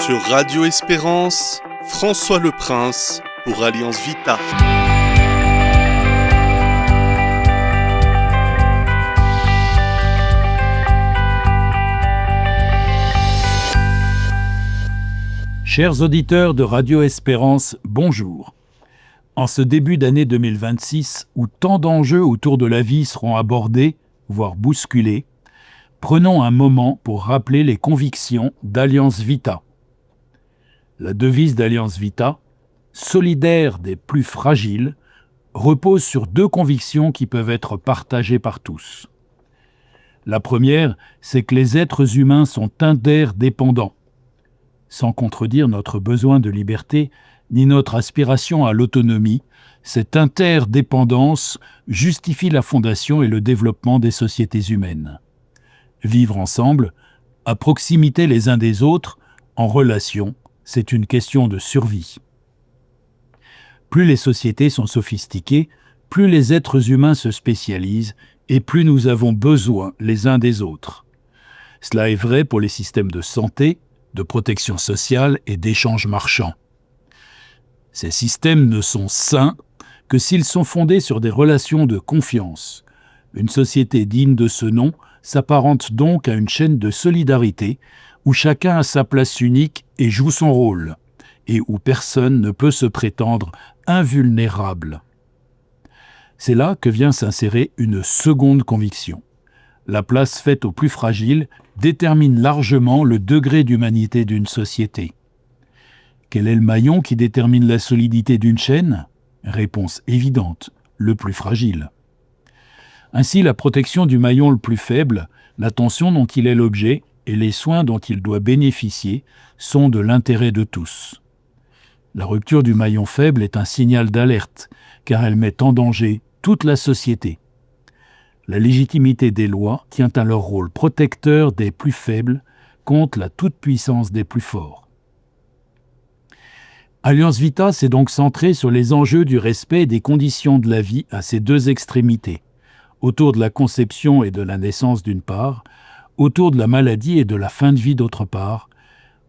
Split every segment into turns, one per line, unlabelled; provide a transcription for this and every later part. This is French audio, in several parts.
Sur Radio Espérance, François Le Prince pour Alliance Vita.
Chers auditeurs de Radio Espérance, bonjour. En ce début d'année 2026, où tant d'enjeux autour de la vie seront abordés, voire bousculés, prenons un moment pour rappeler les convictions d'Alliance Vita. La devise d'Alliance Vita, solidaire des plus fragiles, repose sur deux convictions qui peuvent être partagées par tous. La première, c'est que les êtres humains sont interdépendants. Sans contredire notre besoin de liberté, ni notre aspiration à l'autonomie, cette interdépendance justifie la fondation et le développement des sociétés humaines. Vivre ensemble, à proximité les uns des autres, en relation, c'est une question de survie. Plus les sociétés sont sophistiquées, plus les êtres humains se spécialisent et plus nous avons besoin les uns des autres. Cela est vrai pour les systèmes de santé, de protection sociale et d'échanges marchands. Ces systèmes ne sont sains que s'ils sont fondés sur des relations de confiance. Une société digne de ce nom s'apparente donc à une chaîne de solidarité où chacun a sa place unique et joue son rôle, et où personne ne peut se prétendre invulnérable. C'est là que vient s'insérer une seconde conviction. La place faite aux plus fragiles détermine largement le degré d'humanité d'une société. Quel est le maillon qui détermine la solidité d'une chaîne ? Réponse évidente, le plus fragile. Ainsi, la protection du maillon le plus faible, l'attention dont il est l'objet et les soins dont il doit bénéficier sont de l'intérêt de tous. La rupture du maillon faible est un signal d'alerte, car elle met en danger toute la société. La légitimité des lois tient à leur rôle protecteur des plus faibles contre la toute-puissance des plus forts. Alliance Vita s'est donc centrée sur les enjeux du respect des conditions de la vie à ces deux extrémités, autour de la conception et de la naissance d'une part, autour de la maladie et de la fin de vie d'autre part,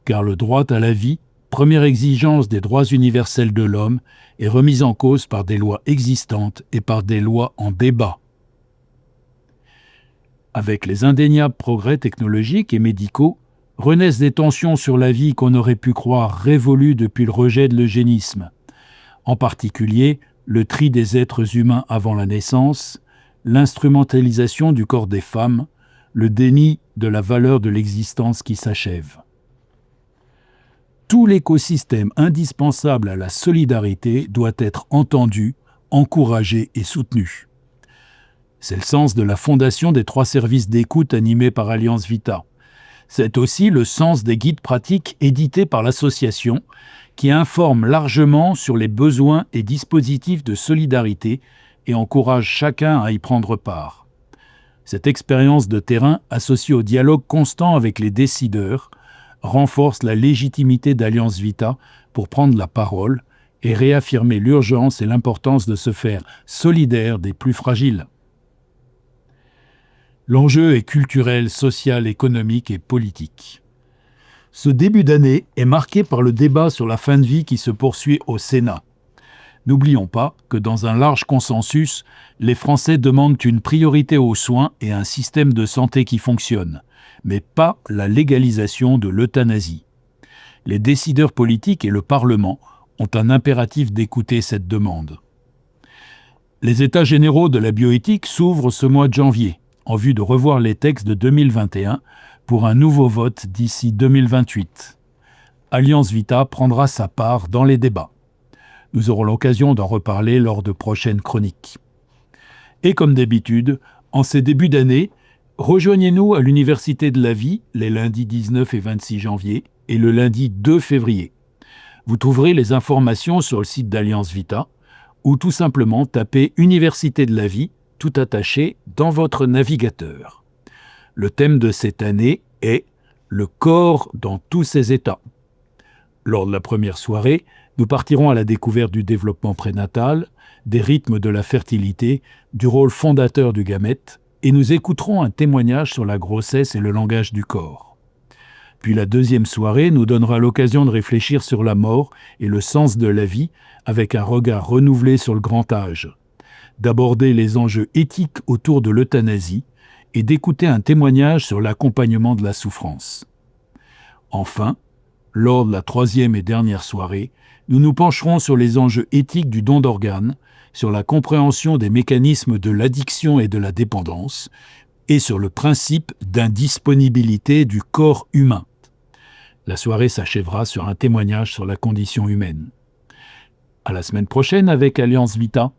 car le droit à la vie, première exigence des droits universels de l'homme, est remis en cause par des lois existantes et par des lois en débat. Avec les indéniables progrès technologiques et médicaux, renaissent des tensions sur la vie qu'on aurait pu croire révolues depuis le rejet de l'eugénisme, en particulier le tri des êtres humains avant la naissance, l'instrumentalisation du corps des femmes, le déni de la valeur de l'existence qui s'achève. Tout l'écosystème indispensable à la solidarité doit être entendu, encouragé et soutenu. C'est le sens de la fondation des 3 services d'écoute animés par Alliance Vita. C'est aussi le sens des guides pratiques édités par l'association qui informent largement sur les besoins et dispositifs de solidarité et encouragent chacun à y prendre part. Cette expérience de terrain, associée au dialogue constant avec les décideurs, renforce la légitimité d'Alliance Vita pour prendre la parole et réaffirmer l'urgence et l'importance de se faire solidaire des plus fragiles. L'enjeu est culturel, social, économique et politique. Ce début d'année est marqué par le débat sur la fin de vie qui se poursuit au Sénat. N'oublions pas que dans un large consensus, les Français demandent une priorité aux soins et un système de santé qui fonctionne, mais pas la légalisation de l'euthanasie. Les décideurs politiques et le Parlement ont un impératif d'écouter cette demande. Les États généraux de la bioéthique s'ouvrent ce mois de janvier, en vue de revoir les textes de 2021 pour un nouveau vote d'ici 2028. Alliance Vita prendra sa part dans les débats. Nous aurons l'occasion d'en reparler lors de prochaines chroniques. Et comme d'habitude, en ces débuts d'année, rejoignez-nous à l'Université de la Vie les lundis 19 et 26 janvier et le lundi 2 février. Vous trouverez les informations sur le site d'Alliance Vita ou tout simplement tapez Université de la Vie tout attaché dans votre navigateur. Le thème de cette année est « Le corps dans tous ses états ». Lors de la première soirée, nous partirons à la découverte du développement prénatal, des rythmes de la fertilité, du rôle fondateur du gamète, et nous écouterons un témoignage sur la grossesse et le langage du corps. Puis la deuxième soirée nous donnera l'occasion de réfléchir sur la mort et le sens de la vie avec un regard renouvelé sur le grand âge, d'aborder les enjeux éthiques autour de l'euthanasie et d'écouter un témoignage sur l'accompagnement de la souffrance. Enfin, lors de la troisième et dernière soirée, nous nous pencherons sur les enjeux éthiques du don d'organes, sur la compréhension des mécanismes de l'addiction et de la dépendance, et sur le principe d'indisponibilité du corps humain. La soirée s'achèvera sur un témoignage sur la condition humaine. À la semaine prochaine avec Alliance Vita.